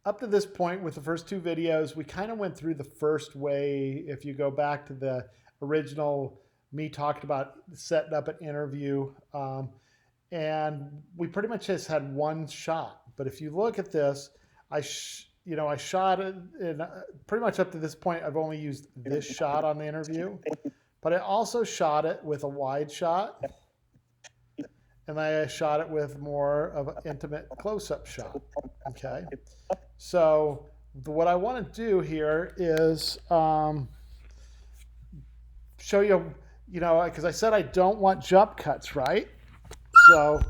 Up to this point with the first two videos, we kind of went through the first way. If you go back to the original, me talked about setting up an interview, and we pretty much just had one shot. But if you look at this, I shot it, and pretty much up to this point, I've only used this shot on the interview, but I also shot it with a wide shot, and I shot it with more of an intimate close-up shot. Okay. So what I want to do here is show you, because I said I don't want jump cuts, right? So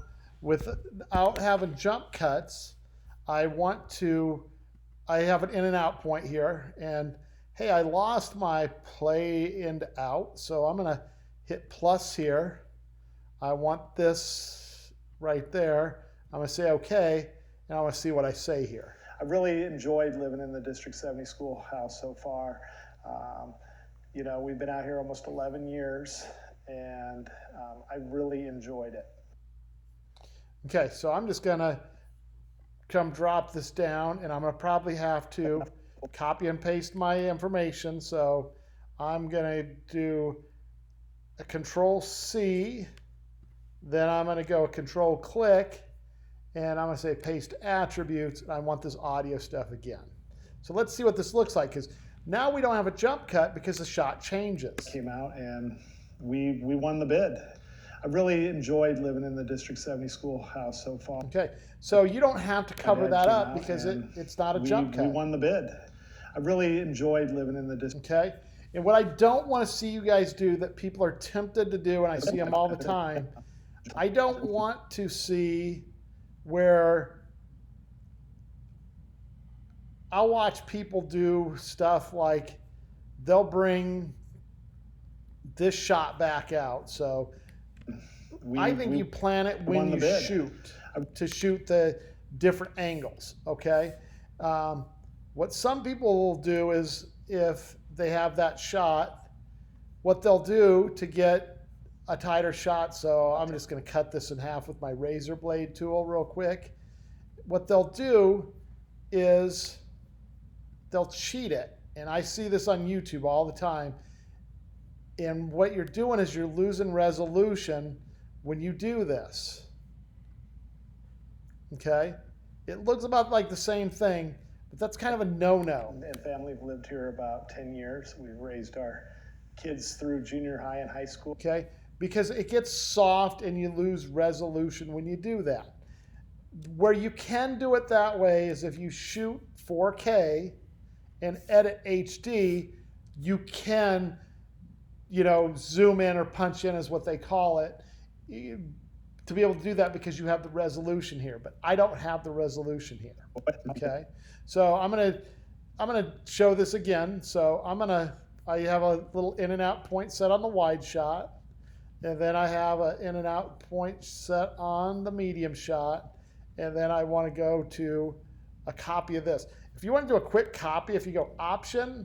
without having jump cuts, I have an in and out point here. And hey, I lost my play and out. So I'm going to hit plus here. I want this right there. I'm going to say okay, and I want to see what I say here. I've really enjoyed living in the District 70 schoolhouse so far. We've been out here almost 11 years, and I really enjoyed it. Okay, so I'm just going to come drop this down, and I'm going to probably have to copy and paste my information. So I'm going to do a Control C, then I'm going to go Control click, and I'm going to say paste attributes. I want this audio stuff again. So let's see what this looks like, because now we don't have a jump cut because the shot changes. Came out and we won the bid. I really enjoyed living in the District 70 schoolhouse so far. Okay, so you don't have to cover that up because it's not a jump cut. We won the bid. I really enjoyed living in the district. Okay, and what I don't want to see you guys do that people are tempted to do, and I see them all the time, I don't want to see where I'll watch people do stuff like they'll bring this shot back out. So I think you plan it when you shoot, to shoot the different angles, okay? What some people will do is if they have that shot, what they'll do to get a tighter shot, so I'm just going to cut this in half with my razor blade tool real quick. What they'll do is they'll cheat it, and I see this on YouTube all the time. And what you're doing is you're losing resolution when you do this. Okay? It looks about like the same thing, but that's kind of a no-no. And family have lived here about 10 years. We've raised our kids through junior high and high school. Okay? Because it gets soft and you lose resolution when you do that. Where you can do it that way is if you shoot 4K and edit HD, you can, zoom in or punch in is what they call it, to be able to do that because you have the resolution here. But I don't have the resolution here. Okay, so I'm gonna show this again. So I have a little in and out point set on the wide shot, and then I have an in and out point set on the medium shot, and then I want to go to a copy of this. If you want to do a quick copy, if you go Option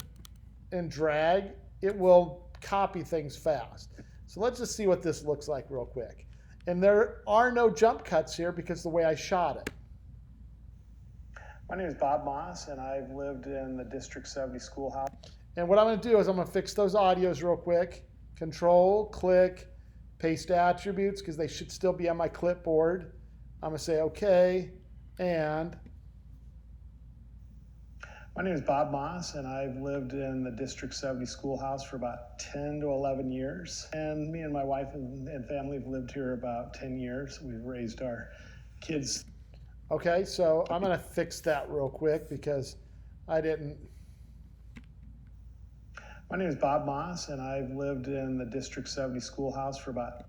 and drag, it will copy things fast. So let's just see what this looks like real quick. And there are no jump cuts here because the way I shot it. My name is Bob Moss, and I've lived in the District 70 schoolhouse. And what I'm going to do is I'm going to fix those audios real quick. Control, click, paste attributes, because they should still be on my clipboard. I'm going to say OK, and my name is Bob Moss, and I've lived in the District 70 schoolhouse for about 10 to 11 years. And me and my wife and family have lived here about 10 years. We've raised our kids. Okay, so I'm going to fix that real quick because I didn't. My name is Bob Moss, and I've lived in the District 70 schoolhouse for about.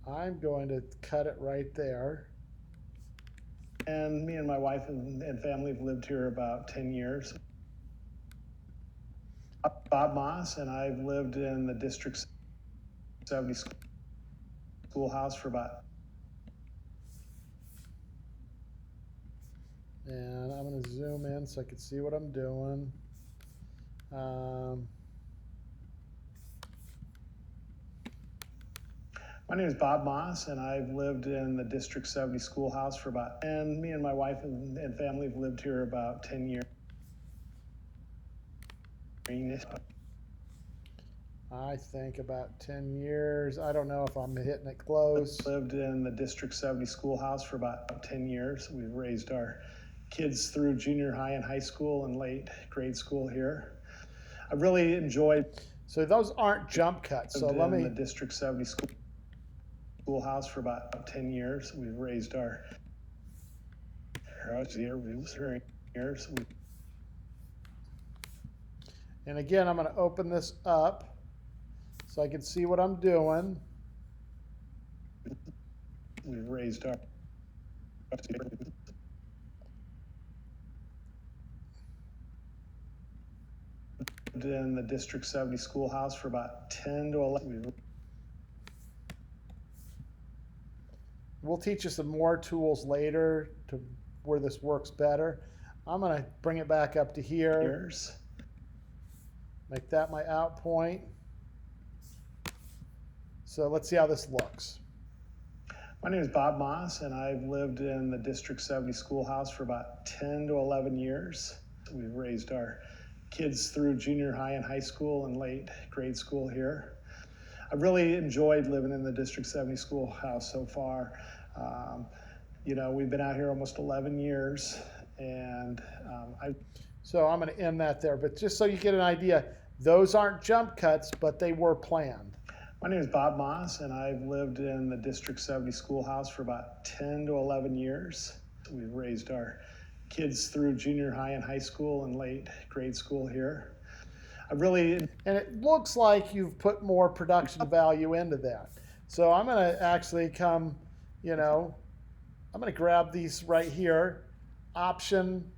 I'm going to cut it right there. And me and my wife and family have lived here about 10 years. Bob Moss, and I've lived in the District 70 schoolhouse for about. And I'm going to zoom in so I can see what I'm doing. My name is Bob Moss, and I've lived in the District 70 schoolhouse for and me and my wife and family have lived here about 10 years. I think about 10 years. I don't know if I'm hitting it close. Lived in the District 70 schoolhouse for about 10 years. We've raised our kids through junior high and high school and late grade school here. I really enjoyed. So those aren't jump cuts. So let me. In the District 70 schoolhouse for about 10 years. We've raised our years. And again, I'm going to open this up so I can see what I'm doing. We've raised our. In the District 70 schoolhouse for about 10 to 11. We'll teach you some more tools later to where this works better. I'm going to bring it back up to here. Years. Make that my out point. So let's see how this looks. My name is Bob Moss, and I've lived in the District 70 schoolhouse for about 10 to 11 years. We've raised our kids through junior high and high school and late grade school here. I've really enjoyed living in the District 70 schoolhouse so far. We've been out here almost 11 years, and So I'm going to end that there, but just so you get an idea, those aren't jump cuts, but they were planned. My name is Bob Moss, and I've lived in the District 70 schoolhouse for about 10 to 11 years. We've raised our kids through junior high and high school and late grade school here. And it looks like you've put more production value into that. So I'm going to actually come, I'm going to grab these right here, Option,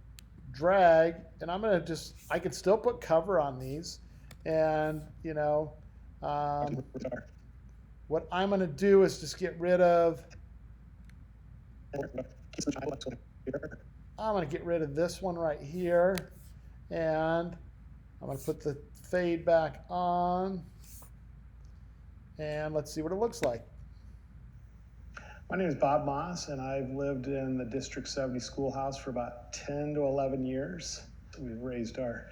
drag, and I'm going to I can still put cover on these. And, what I'm going to do is just get rid of, I'm going to get rid of this one right here, and I'm going to put the fade back on, and let's see what it looks like. My name is Bob Moss, and I've lived in the District 70 schoolhouse for about 10 to 11 years. We've raised our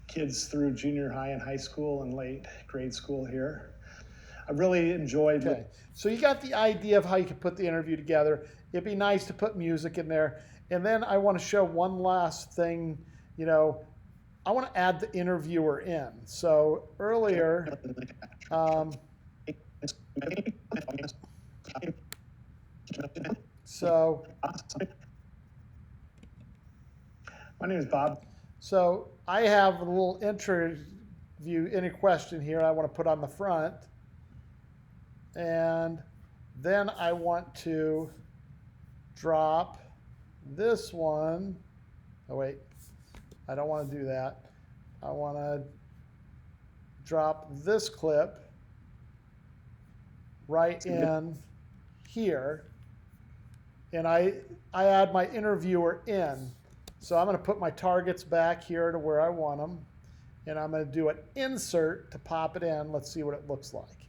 kids through junior high and high school and late grade school here. I really enjoyed it. Okay, so you got the idea of how you can put the interview together. It'd be nice to put music in there. And then I want to show one last thing, I want to add the interviewer in. So earlier, my name is Bob. So I have a little interview, any question here I want to put on the front. And then I want to drop this one. Oh, wait. I don't want to do that. I want to drop this clip right in here. And I add my interviewer in. So I'm going to put my targets back here to where I want them. And I'm going to do an insert to pop it in. Let's see what it looks like.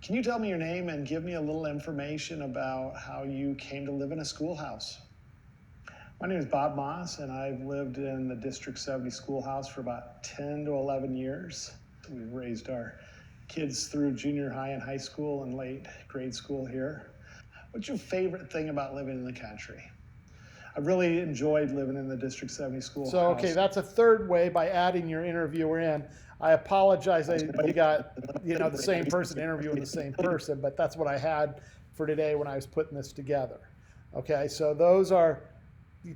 Can you tell me your name and give me a little information about how you came to live in a schoolhouse? My name is Bob Moss, and I've lived in the District 70 schoolhouse for about 10 to 11 years. We've raised our kids through junior high and high school and late grade school here. What's your favorite thing about living in the country? I really enjoyed living in the District 70 schoolhouse. So, okay, that's a third way by adding your interviewer in. I apologize you got, the same person interviewing the same person, but that's what I had for today when I was putting this together. Okay, so those are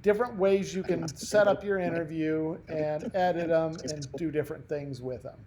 different ways you can set up your interview and edit them and do different things with them.